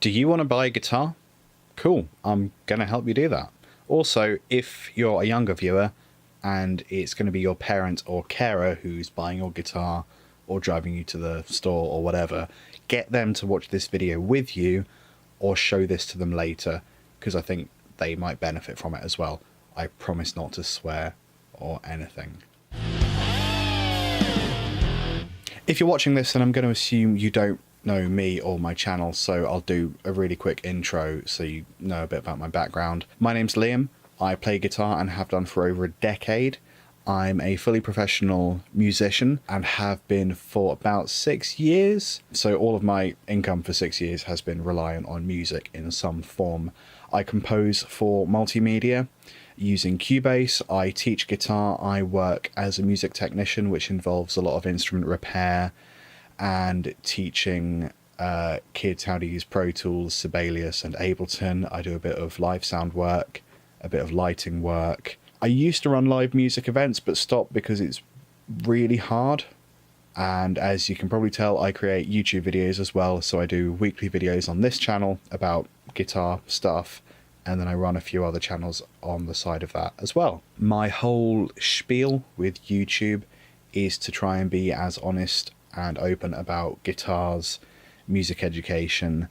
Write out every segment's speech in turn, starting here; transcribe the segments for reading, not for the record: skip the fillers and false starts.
Do you want to buy a guitar? Cool, I'm going to help you do that. Also, if you're a younger viewer and it's going to be your parent or carer who's buying your guitar or driving you to the store or whatever, get them to watch this video with you or show this to them later, because I think they might benefit from it as well. I promise not to swear or anything. If you're watching this, then I'm going to assume you don't know me or my channel, so I'll do a really quick intro so you know a bit about my background. My name's Liam. I play guitar and have done for over a decade. I'm a fully professional musician and have been for about 6 years. So all of my income for 6 years has been reliant on music in some form. I compose for multimedia using Cubase. I teach guitar. I work as a music technician, which involves a lot of instrument repair and teaching kids how to use Pro Tools, Sibelius and Ableton. I do a bit of live sound work, a bit of lighting work. I used to run live music events but stopped because it's really hard, and as you can probably tell, I create YouTube videos as well, so I do weekly videos on this channel about guitar stuff, and then I run a few other channels on the side of that as well. My whole spiel with YouTube is to try and be as honest and open about guitars, music education,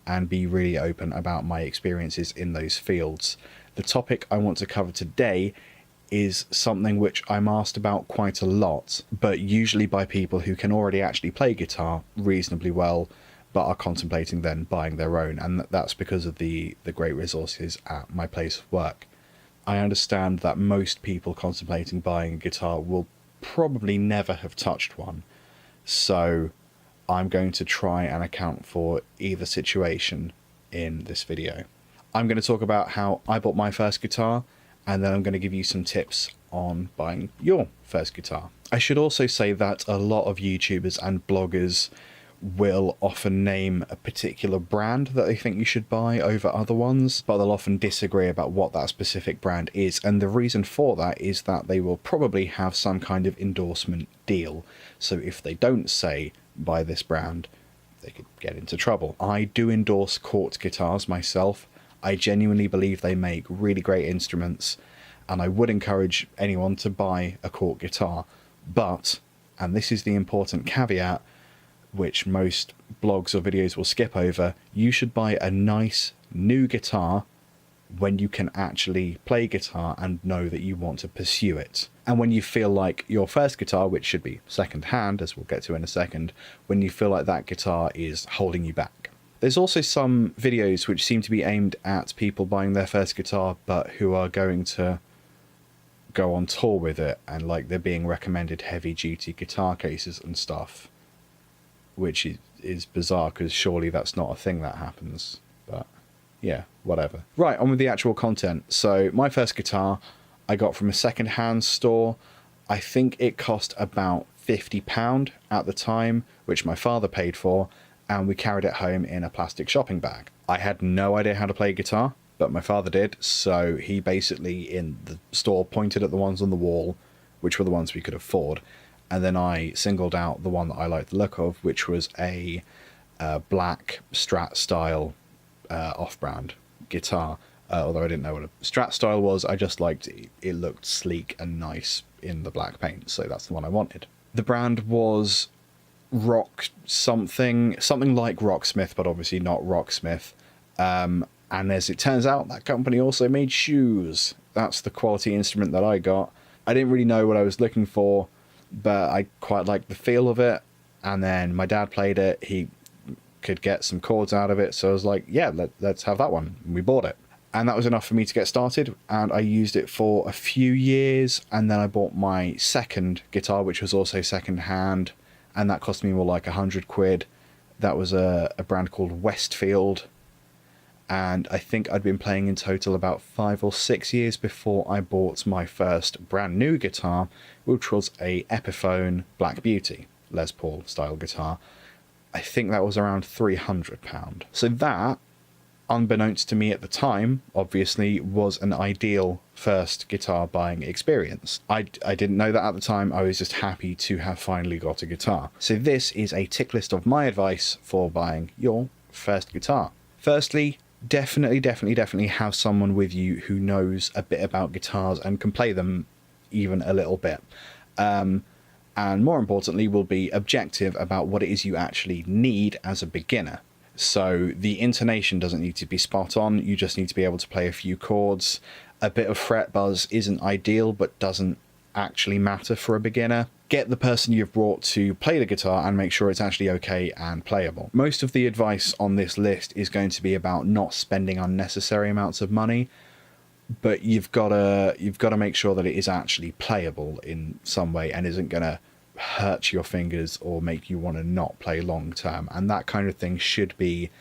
and be really open about my experiences in those fields. The topic I want to cover today is something which I'm asked about quite a lot, but usually by people who can already actually play guitar reasonably well, but are contemplating then buying their own, and that's because of the great resources at my place of work. I understand that most people contemplating buying a guitar will probably never have touched one, so I'm going to try and account for either situation in this video. I'm going to talk about how I bought my first guitar, and then I'm going to give you some tips on buying your first guitar. I should also say that a lot of YouTubers and bloggers will often name a particular brand that they think you should buy over other ones, but they'll often disagree about what that specific brand is, and the reason for that is that they will probably have some kind of endorsement deal. So if they don't say buy this brand, they could get into trouble. I do endorse Cort guitars myself. I genuinely believe they make really great instruments, and I would encourage anyone to buy a Cort guitar. But, and this is the important caveat, which most blogs or videos will skip over, you should buy a nice new guitar when you can actually play guitar and know that you want to pursue it. And when you feel like your first guitar, which should be second hand, as we'll get to in a second, when you feel like that guitar is holding you back. There's also some videos which seem to be aimed at people buying their first guitar but who are going to go on tour with it, and like they're being recommended heavy duty guitar cases and stuff, which is bizarre because surely that's not a thing that happens. But yeah, whatever. Right, on with the actual content. So my first guitar I got from a second-hand store. I think it cost about £50 at the time, which my father paid for, and we carried it home in a plastic shopping bag. I had no idea how to play guitar, but my father did, so he basically in the store pointed at the ones on the wall, which were the ones we could afford, and then I singled out the one that I liked the look of, which was a black Strat style off-brand guitar. Although I didn't know what a Strat style was, I just liked it. It looked sleek and nice in the black paint, so that's the one I wanted. The brand was Rock something like Rocksmith, but obviously not Rocksmith. And as it turns out, that company also made shoes. That's the quality instrument that I got. I didn't really know what I was looking for, but I quite liked the feel of it, and then my dad played it. He could get some chords out of it, so I was like, yeah, let's have that one, and we bought it. And that was enough for me to get started, and I used it for a few years, and then I bought my second guitar, which was also second hand, and that cost me more like £100. That was a brand called Westfield, and I think I'd been playing in total about 5 or 6 years before I bought my first brand new guitar, which was a Epiphone Black Beauty Les Paul style guitar. I think that was around £300. So that, unbeknownst to me at the time, obviously, was an ideal first guitar buying experience. I didn't know that at the time. I was just happy to have finally got a guitar. So this is a tick list of my advice for buying your first guitar. Firstly, definitely have someone with you who knows a bit about guitars and can play them even a little bit. And more importantly, will be objective about what it is you actually need as a beginner. So the intonation doesn't need to be spot on, you just need to be able to play a few chords. A bit of fret buzz isn't ideal, but doesn't actually matter for a beginner. Get the person you've brought to play the guitar and make sure it's actually okay and playable. Most of the advice on this list is going to be about not spending unnecessary amounts of money, but you've got to make sure that it is actually playable in some way and isn't going to hurt your fingers or make you want to not play long term. And that kind of thing should be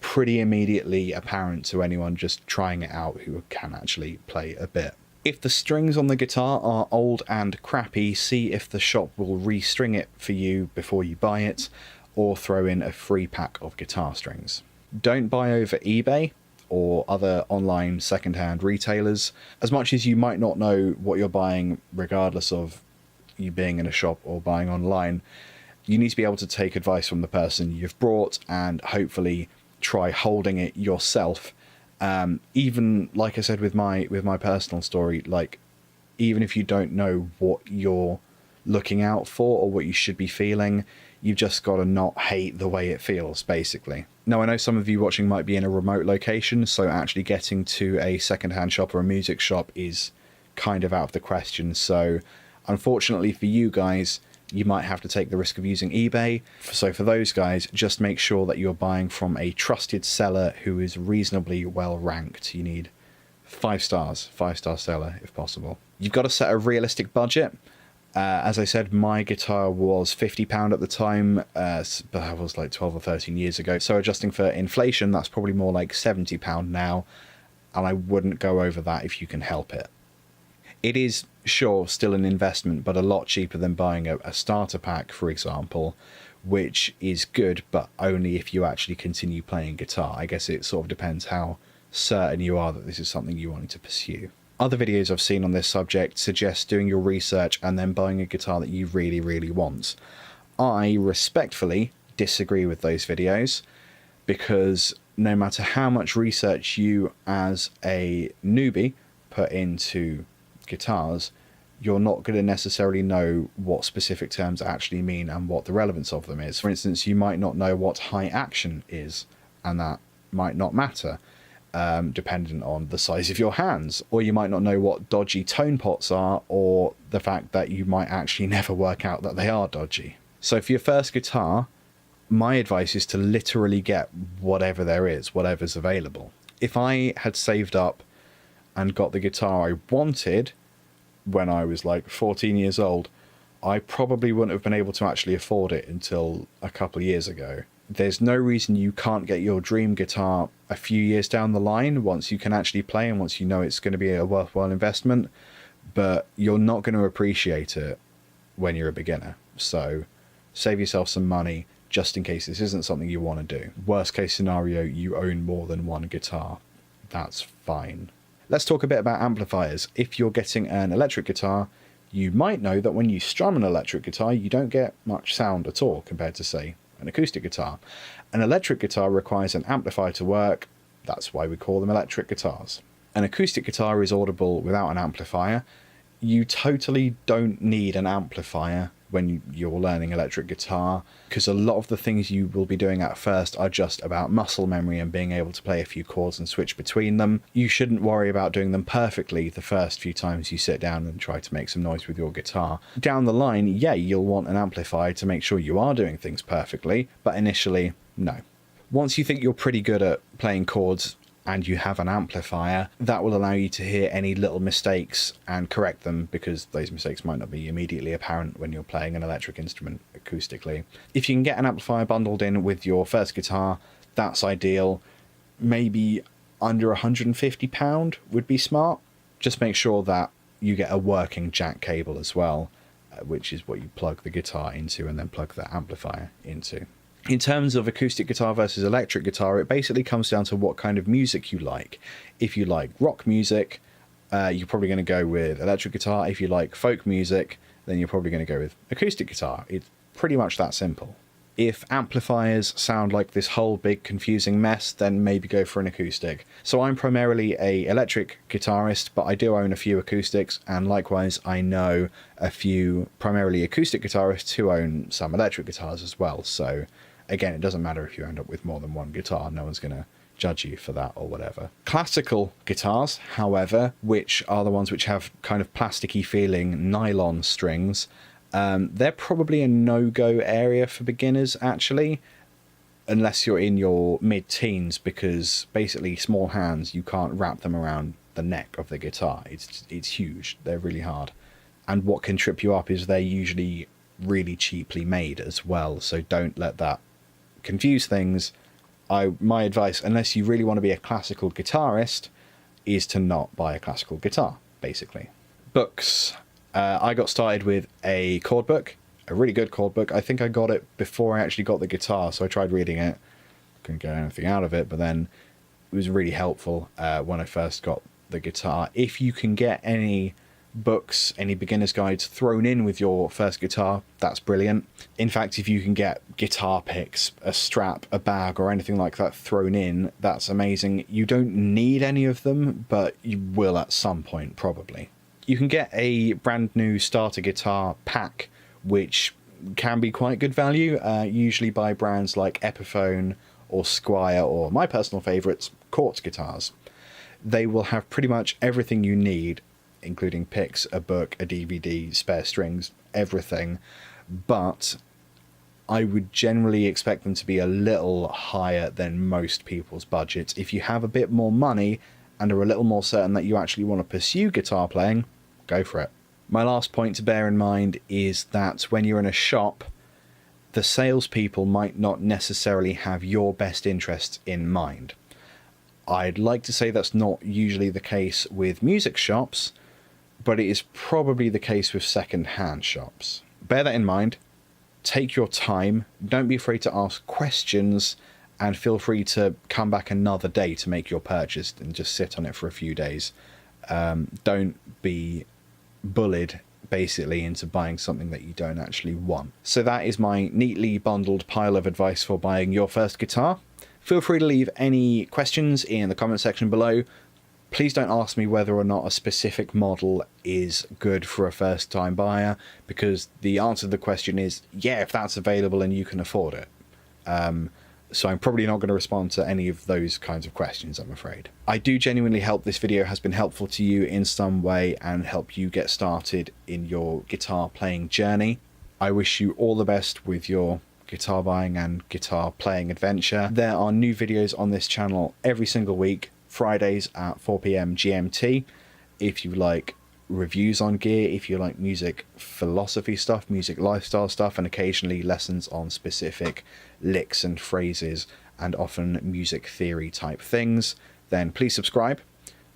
pretty immediately apparent to anyone just trying it out who can actually play a bit. If the strings on the guitar are old and crappy, see if the shop will restring it for you before you buy it, or throw in a free pack of guitar strings. Don't buy over eBay or other online secondhand retailers. As much as you might not know what you're buying, regardless of you being in a shop or buying online, you need to be able to take advice from the person you've brought and hopefully try holding it yourself. Even like I said with my personal story, like even if you don't know what you're looking out for or what you should be feeling, you've just got to not hate the way it feels, basically. Now, I know some of you watching might be in a remote location, so actually getting to a secondhand shop or a music shop is kind of out of the question. So unfortunately for you guys, you might have to take the risk of using eBay. So for those guys, just make sure that you're buying from a trusted seller who is reasonably well ranked. You need 5 stars, 5-star seller if possible. You've got to set a realistic budget. As I said, my guitar was £50 at the time, but that was like 12 or 13 years ago. So adjusting for inflation, that's probably more like £70 now, and I wouldn't go over that if you can help it. It is, sure, still an investment, but a lot cheaper than buying a starter pack, for example, which is good, but only if you actually continue playing guitar. I guess it sort of depends how certain you are that this is something you wanted to pursue. Other videos I've seen on this subject suggest doing your research and then buying a guitar that you really want. I respectfully disagree with those videos, because no matter how much research you as a newbie put into guitars, you're not going to necessarily know what specific terms actually mean and what the relevance of them is. For instance, you might not know what high action is, and that might not matter, dependent on the size of your hands. Or you might not know what dodgy tone pots are, or the fact that you might actually never work out that they are dodgy. So for your first guitar, my advice is to literally get whatever there is, whatever's available. If I had saved up and got the guitar I wanted when I was like 14 years old, I probably wouldn't have been able to actually afford it until a couple of years ago. There's no reason you can't get your dream guitar a few years down the line once you can actually play and once you know it's going to be a worthwhile investment, but you're not going to appreciate it when you're a beginner. So save yourself some money just in case this isn't something you want to do. Worst case scenario, you own more than one guitar. That's fine. Let's talk a bit about amplifiers. If you're getting an electric guitar, you might know that when you strum an electric guitar, you don't get much sound at all compared to, say, an acoustic guitar. An electric guitar requires an amplifier to work. That's why we call them electric guitars. An acoustic guitar is audible without an amplifier. You totally don't need an amplifier when you're learning electric guitar, because a lot of the things you will be doing at first are just about muscle memory and being able to play a few chords and switch between them. You shouldn't worry about doing them perfectly the first few times you sit down and try to make some noise with your guitar. Down the line, yeah, you'll want an amplifier to make sure you are doing things perfectly, but initially, no. Once you think you're pretty good at playing chords and you have an amplifier, that will allow you to hear any little mistakes and correct them, because those mistakes might not be immediately apparent when you're playing an electric instrument acoustically. If you can get an amplifier bundled in with your first guitar, that's ideal. Maybe under £150 would be smart. Just make sure that you get a working jack cable as well, which is what you plug the guitar into and then plug the amplifier into. In terms of acoustic guitar versus electric guitar, it basically comes down to what kind of music you like. If you like rock music, you're probably going to go with electric guitar. If you like folk music, then you're probably going to go with acoustic guitar. It's pretty much that simple. If amplifiers sound like this whole big confusing mess, then maybe go for an acoustic. So I'm primarily a electric guitarist, but I do own a few acoustics, and likewise I know a few primarily acoustic guitarists who own some electric guitars as well. So again, it doesn't matter if you end up with more than one guitar, no one's going to judge you for that or whatever. Classical guitars, however, which are the ones which have kind of plasticky feeling nylon strings, they're probably a no-go area for beginners, actually, unless you're in your mid-teens, because basically small hands, you can't wrap them around the neck of the guitar. It's huge. They're really hard. And what can trip you up is they're usually really cheaply made as well, so don't let that confuse things. My advice, unless you really want to be a classical guitarist, is to not buy a classical guitar, basically. Books. I got started with a chord book, a really good chord book. I think I got it before I actually got the guitar, so I tried reading it. Couldn't get anything out of it, but then it was really helpful when I first got the guitar. If you can get any books, any beginner's guides thrown in with your first guitar, that's brilliant. In fact, if you can get guitar picks, a strap, a bag, or anything like that thrown in, that's amazing. You don't need any of them, but you will at some point, probably. You can get a brand new starter guitar pack, which can be quite good value, usually by brands like Epiphone or Squier, or my personal favourites, Quartz guitars. They will have pretty much everything you need, including picks, a book, a DVD, spare strings, everything, but I would generally expect them to be a little higher than most people's budgets. If you have a bit more money and are a little more certain that you actually want to pursue guitar playing, go for it. My last point to bear in mind is that when you're in a shop, the salespeople might not necessarily have your best interests in mind. I'd like to say that's not usually the case with music shops, but it is probably the case with second-hand shops. Bear that in mind. Take your time. Don't be afraid to ask questions, and feel free to come back another day to make your purchase and just sit on it for a few days. Don't be bullied, basically, into buying something that you don't actually want. So that is my neatly bundled pile of advice for buying your first guitar. Feel free to leave any questions in the comment section below. Please don't ask me whether or not a specific model is good for a first-time buyer, because the answer to the question is, yeah, if that's available and you can afford it. So I'm probably not going to respond to any of those kinds of questions, I'm afraid. I do genuinely hope this video has been helpful to you in some way and help you get started in your guitar playing journey. I wish you all the best with your guitar buying and guitar playing adventure. There are new videos on this channel every single week, Fridays at 4 PM GMT. If you like reviews on gear, if you like music philosophy stuff, music lifestyle stuff, and occasionally lessons on specific licks and phrases and often music theory type things, then please subscribe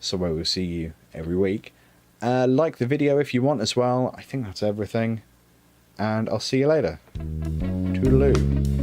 so I will see you every week. Like the video if you want as well. I think that's everything, and I'll see you later. Toodaloo.